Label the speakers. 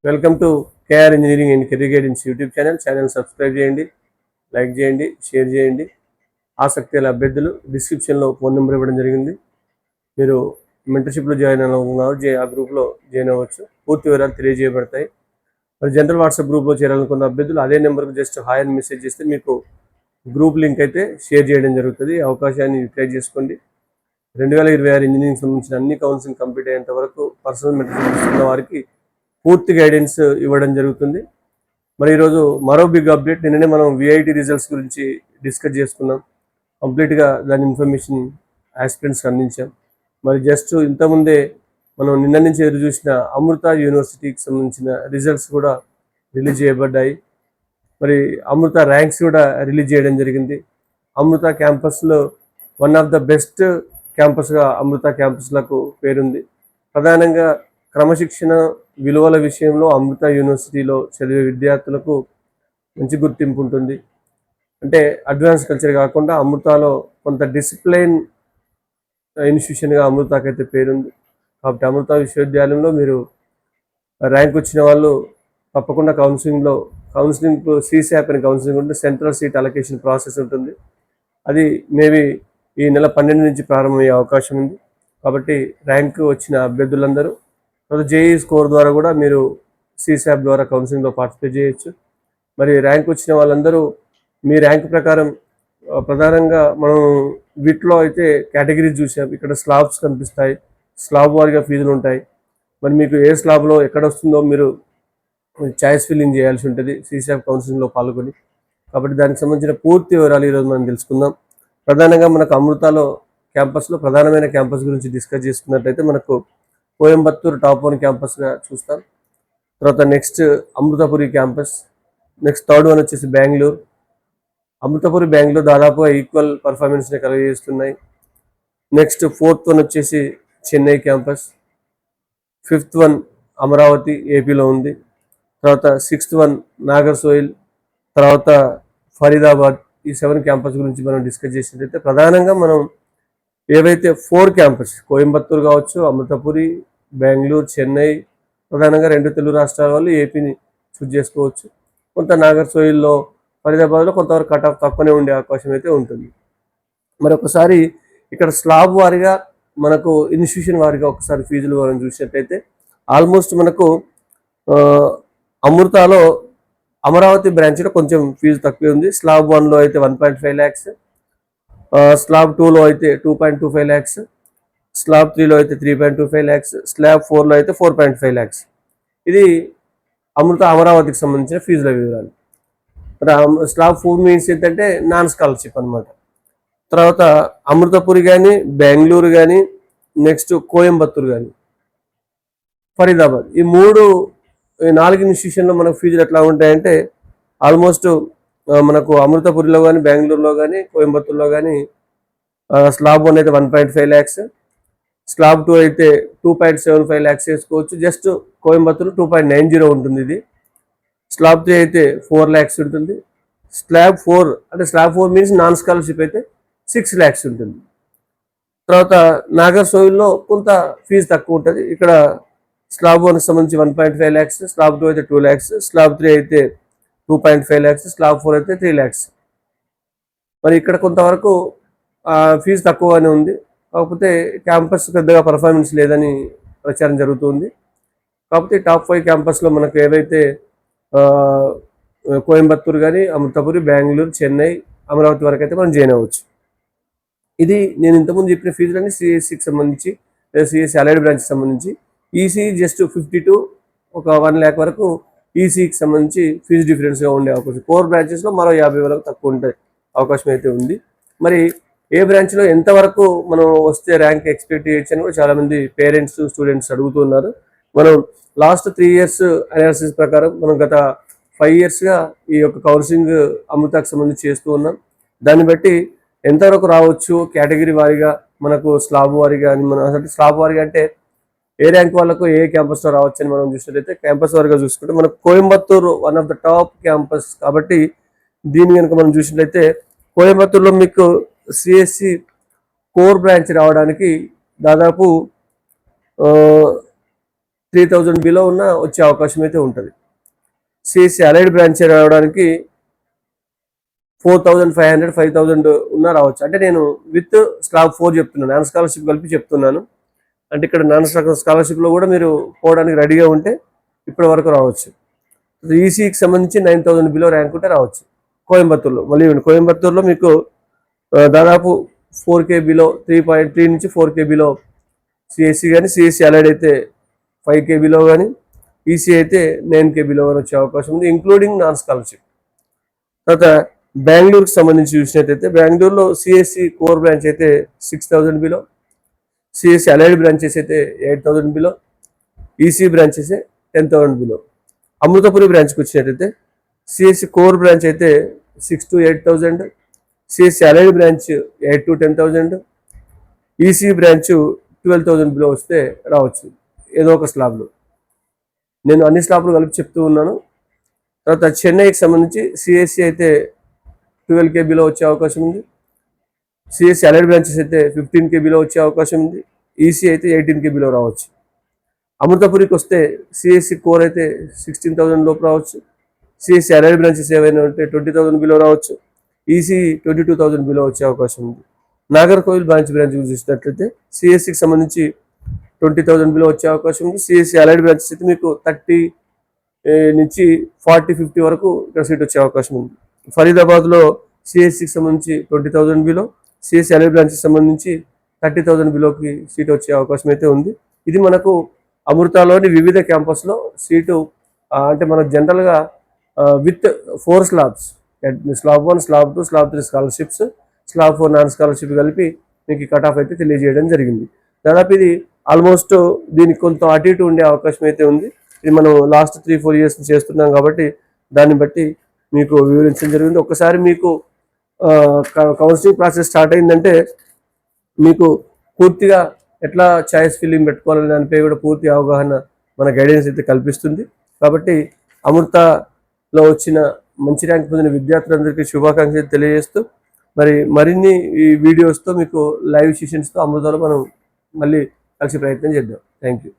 Speaker 1: Welcome to KR engineering and career guidance YouTube channel subscribe చేయండి, like చేయండి, share చేయండి. ఆసక్తి గల అభ్యర్థులు డిస్క్రిప్షన్లో ఫోన్ నెంబర్ ఇవ్వడం జరిగింది. మీరు మెంటర్షిప్లో జాయిన్ అవ్వకుండా ఆ గ్రూప్లో జాయిన్ అవ్వచ్చు. పూర్తి వివరాలు తెలియజేయబడతాయి. మరి జనరల్ వాట్సాప్ గ్రూప్లో చేరాలనుకున్న అభ్యర్థులు అదే నెంబర్కి జస్ట్ హాయ్ అని మెసేజ్ చేస్తే మీకు గ్రూప్ లింక్ అయితే షేర్ చేయడం జరుగుతుంది. అవకాశాన్ని యూటిలైజ్ చేసుకోండి. 2026 ఇంజనీరింగ్ సంబంధించిన అన్ని కౌన్సిలింగ్ కంప్లీట్ అయ్యేంత వరకు పర్సనల్ మెంటర్షిప్ ఇస్తున్న వారికి పూర్తి గైడెన్స్ ఇవ్వడం జరుగుతుంది. మరి ఈరోజు మరో బిగ్ అప్డేట్. నిన్ననే మనం విఐటి రిజల్ట్స్ గురించి డిస్కస్ చేసుకున్నాం. కంప్లీట్గా దాని ఇన్ఫర్మేషన్ ఆస్పిరెంట్స్కి అందించాం. మరి జస్ట్ ఇంతకుముందే మనం నిన్న నుంచి ఎదురు చూసిన అమృత యూనివర్సిటీకి సంబంధించిన రిజల్ట్స్ కూడా రిలీజ్ చేయబడ్డాయి. మరి అమృత ర్యాంక్స్ కూడా రిలీజ్ చేయడం జరిగింది. అమృత క్యాంపస్లో వన్ ఆఫ్ ద బెస్ట్ క్యాంపస్గా అమృత క్యాంపస్లకు పేరుంది. ప్రధానంగా క్రమశిక్షణ విలువల విషయంలో అమృత యూనివర్సిటీలో చదివే విద్యార్థులకు మంచి గుర్తింపు ఉంటుంది. అంటే అడ్వాన్స్ కల్చర్ కాకుండా అమృతలో కొంత డిసిప్లైన్ ఇన్స్టిట్యూషన్గా అమృతకైతే పేరుంది. కాబట్టి అమృత విశ్వవిద్యాలయంలో మీరు ర్యాంక్ వచ్చిన వాళ్ళు తప్పకుండా కౌన్సిలింగ్ సీశాప్ అని కౌన్సిలింగ్ ఉంటుంది. సెంట్రల్ సీట్ అలొకేషన్ ప్రాసెస్ ఉంటుంది. అది మేబీ ఈ నెల 12 నుంచి ప్రారంభమయ్యే అవకాశం ఉంది. కాబట్టి ర్యాంక్ వచ్చిన అభ్యర్థులందరూ తర్వాత జేఈ స్కోర్ ద్వారా కూడా మీరు సీశాప్ ద్వారా కౌన్సిలింగ్లో పార్టిసిపేట్ చేయొచ్చు. మరి ర్యాంక్ వచ్చిన వాళ్ళందరూ మీ ర్యాంక్ ప్రకారం ప్రధానంగా మనం వీటిలో అయితే కేటగిరీస్ చూసాం. ఇక్కడ స్లాబ్స్ కనిపిస్తాయి, స్లాబ్ వారిగా ఫీజులు ఉంటాయి. మరి మీకు ఏ స్లాబ్లో ఎక్కడ వస్తుందో మీరు చాయిస్ ఫిల్లింగ్ చేయాల్సి ఉంటుంది సీశాప్ కౌన్సిలింగ్లో పాల్గొని. కాబట్టి దానికి సంబంధించిన పూర్తి వివరాలు ఈరోజు మనం తెలుసుకుందాం. ప్రధానంగా మనకు అమృతలో క్యాంపస్లో ప్రధానమైన క్యాంపస్ గురించి డిస్కస్ చేసుకున్నట్లయితే మనకు కోయంబత్తూరు టాప్ 1 క్యాంపస్గా చూస్తాం. తర్వాత next Amritapuri campus, next third one వచ్చేసి బెంగళూరు. అమృతపురి బెంగళూరు దాదాపుగా ఈక్వల్ పర్ఫార్మెన్స్ని కలిగజేస్తున్నాయి. నెక్స్ట్ ఫోర్త్ వన్ వచ్చేసి Chennai campus, fifth one Amaravati ఏపీలో ఉంది. తర్వాత సిక్స్త్ వన్ నాగర్సోయిల్, తర్వాత ఫరీదాబాద్. ఈ 7 క్యాంపస్ గురించి మనం డిస్కస్ చేసినట్లయితే ప్రధానంగా మనం ఏవైతే 4 క్యాంపస్ కోయంబత్తూరు కావచ్చు, అమృతపురి, బెంగళూరు, చెన్నై, ప్రధానంగా 2 తెలుగు రాష్ట్రాల వాళ్ళు ఏపీని చూజ్ చేసుకోవచ్చు. కొంత నాగర్సోయిల్లో, ఫరీదాబాద్లో కొంతవరకు కట్ ఆఫ్ తక్కువనే ఉండే అవకాశం అయితే ఉంటుంది. మరొకసారి ఇక్కడ స్లాబ్ వారిగా మనకు ఇన్స్టిట్యూషన్ వారిగా ఒకసారి ఫీజులు మనం చూసినట్టయితే ఆల్మోస్ట్ మనకు అమృతలో అమరావతి బ్రాంచ్లో కొంచెం ఫీజు తక్కువ ఉంది. స్లాబ్ 1లో అయితే 1.5 lakhs, స్లాబ్ 2లో అయితే 2.25 lakhs, స్లాబ్ 3లో అయితే 3.25 lakhs, స్లాబ్ 4లో అయితే 4.5 lakhs. ఇది అమరావతికి సంబంధించిన ఫీజుల వివరాలు. స్లాబ్ 4 మీన్స్ ఏంటంటే నాన్ స్కాలర్షిప్ అనమాట. తర్వాత అమృతపురి కానీ, బెంగళూరు కానీ, నెక్స్ట్ కోయంబత్తూరు కానీ, ఫరీదాబాద్, ఈ 4 ఇన్స్టిట్యూషన్లో మనకు ఫీజులు ఎట్లా ఉంటాయంటే ఆల్మోస్ట్ మనకు అమృతపురిలో కానీ, బెంగళూరులో కానీ, కోయంబత్తూరులో కానీ స్లాబ్ 1 అయితే 1.5 lakhs, స్లాబ్ 2 అయితే 2.75 lakhs వేసుకోవచ్చు. జస్ట్ కోయంబత్తూరు 2.90 ఉంటుంది. ఇది స్లాబ్ 3 అయితే 4 lakhs ఉంటుంది. స్లాబ్ 4 మీన్స్ నాన్ స్కాలర్షిప్ అయితే 6 lakhs ఉంటుంది. తర్వాత నాగర్సోయిల్లో కొంత ఫీజు తక్కువ ఉంటుంది. ఇక్కడ స్లాబ్ 1కి సంబంధించి 1.5 lakhs, స్లాబ్ 2 అయితే 2 lakhs, స్లాబ్ 3 అయితే 2.5 lakhs, స్లాబ్ 4 అయితే 3 lakhs. మరి ఇక్కడ కొంతవరకు ఫీజు తక్కువగానే ఉంది. కాకపోతే క్యాంపస్ పెద్దగా పర్ఫార్మెన్స్ లేదని ప్రచారం జరుగుతుంది. కాకపోతే టాప్ 5 క్యాంపస్లో మనకు ఏవైతే కోయంబత్తూరు కానీ, అమృతపురి, బెంగళూరు, చెన్నై, అమరావతి వరకు అయితే మనం జాయిన్ అవ్వచ్చు. ఇది నేను ఇంతకుముందు చెప్పిన ఫీజులన్నీ సిఎస్సికి సంబంధించి, సిఎస్సి అలైడ్ బ్రాంచ్కి సంబంధించి. ఈసీ జస్ట్ 50 to 1 lakh వరకు ఈసీకి సంబంధించి ఫీజు డిఫరెన్స్గా ఉండే అవకాశం. 4 బ్రాంచెస్లో మరో 50 వరకు తక్కువ ఉండే అవకాశం అయితే ఉంది. మరి ఏ బ్రాంచ్లో ఎంతవరకు మనం వస్తే ర్యాంక్ ఎక్స్పెక్ట్ చేయొచ్చు అని కూడా చాలామంది పేరెంట్స్, స్టూడెంట్స్ అడుగుతున్నారు. మనం లాస్ట్ 3 years అనాలిసిస్ ప్రకారం మనం గత 5 yearsగా ఈ యొక్క కౌన్సిలింగ్ అమృతకు సంబంధించి చేస్తూ ఉన్నాం. దాన్ని బట్టి ఎంతవరకు రావచ్చు కేటగిరీ వారిగా, మనకు స్లాబ్ వారిగా అని మనం స్లాబ్ వారిగా అంటే ఏ ర్యాంక్ వాళ్ళకు ఏ క్యాంపస్లో రావచ్చు అని మనం చూసినట్లయితే క్యాంపస్ వారిగా చూసుకుంటే మనకు Coimbatore one of the top campus. కాబట్టి దీన్ని కనుక మనం చూసినట్లయితే కోయంబత్తూరులో మీకు సిఎస్సి కోర్ బ్రాంచ్ రావడానికి దాదాపు 3000 బిలో ఉన్న వచ్చే అవకాశం అయితే ఉంటుంది. సిఎస్సి అలైడ్ బ్రాంచ్ రావడానికి 4500 5000 ఉన్నా రావచ్చు. అంటే నేను విత్ స్లాబ్ 4 చెప్తున్నాను, నాన్ స్కాలర్షిప్ కలిపి చెప్తున్నాను. అంటే ఇక్కడ నాన్ స్కాలర్షిప్లో కూడా మీరు పోవడానికి రెడీగా ఉంటే ఇప్పటి వరకు రావచ్చు. ఈసీకి సంబంధించి 9000 బిలో ర్యాంక్ ఉంటే రావచ్చు. కోయంబత్తూరులో మళ్ళీ కోయంబత్తూరులో మీకు దాదాపు 4K బిలో 3.3 నుంచి 4K బిలో సిఎస్సి కానీ, సిఎస్సి అలైడ్ అయితే 5K బిలో కానీ, ఈసీ అయితే 9K బిలో కానీ వచ్చే అవకాశం ఉంది, ఇంక్లూడింగ్ నాన్ స్కాలర్షిప్. తర్వాత బెంగళూరుకి సంబంధించి చూసినట్టయితే బెంగళూరులో సిఎస్సి కోర్ బ్రాంచ్ అయితే 6000 బిలో, సిఎస్సి అలైడ్ బ్రాంచెస్ అయితే 8000 below, EC branches 10,000 below. Amritapuri బ్రాంచ్కి వచ్చినట్టయితే సిఎస్సి కోర్ బ్రాంచ్ అయితే 6 to 8,000, CSC allied branch 8 to 10,000, EC branch 12,000 below వస్తే రావచ్చు ఏదో ఒక స్లాబ్లో. నేను అన్ని స్లాబ్లు కలిపి చెప్తూ ఉన్నాను. తర్వాత చెన్నైకి సంబంధించి సిఎస్సి అయితే 12K బిలో వచ్చే అవకాశం ఉంది, సిఎస్సి అలైడ్ బ్రాంచెస్ అయితే 15K బిలో వచ్చే అవకాశం ఉంది, ఈసీ అయితే 18K బిలో రావచ్చు. అమృతపురికి వస్తే సిఎస్సి కోర్ అయితే 16,000 లోపు రావచ్చు, సిఎస్సి అలైడ్ బ్రాంచెస్ ఏవైనా ఉంటే 20,000 బిలో రావచ్చు, ఈసీ 22,000 బిలో వచ్చే అవకాశం ఉంది. నాగర్కోయిల్ బ్రాంచ్ చూసినట్లయితే సిఎస్సికి సంబంధించి 20,000 బిలో వచ్చే అవకాశం ఉంది, సిఎస్సి అలైడ్ బ్రాంచెస్ అయితే మీకు 30 నుంచి 40-50 వరకు ఇక్కడ సీట్ వచ్చే అవకాశం ఉంది. ఫరీదాబాద్లో సిఎస్సికి సంబంధించి 20,000 బిలో, సిఎస్సి అలైడ్ బ్రాంచెస్ సంబంధించి 30,000 బిలోకి సీట్ వచ్చే అవకాశం అయితే ఉంది. ఇది మనకు అమృతాలోని వివిధ క్యాంపస్లో సీటు. అంటే మనకు జనరల్గా with 4 slabs, slab 1, slab 2, slab 3 scholarships, slab 4 non scholarship కలిపి మీకు కట్ ఆఫ్ అయితే తెలియజేయడం జరిగింది. దాదాపు ఇది ఆల్మోస్ట్ దీనికి కొంత అటు ఇటు ఉండే అవకాశం అయితే ఉంది. ఇది మనం లాస్ట్ 3-4 ఇయర్స్ చేస్తున్నాం కాబట్టి దాన్ని బట్టి మీకు వివరించడం జరిగింది. ఒక్కసారి మీకు కౌన్సిలింగ్ ప్రాసెస్ స్టార్ట్ అయిందంటే మీకు పూర్తిగా ఎట్లా చాయిస్ ఫిల్లింగ్ పెట్టుకోవాలనే దానిపై కూడా పూర్తి అవగాహన మన గైడెన్స్ అయితే కల్పిస్తుంది. కాబట్టి అమృతలో వచ్చిన మంచి ర్యాంక్ పొందిన విద్యార్థులందరికీ శుభాకాంక్షలు తెలియజేస్తూ మరిన్ని ఈ వీడియోస్తో మీకు లైవ్ సెషన్స్తో అమృతలో మనం మళ్ళీ కలిసి ప్రయత్నం చేద్దాం. Thank you.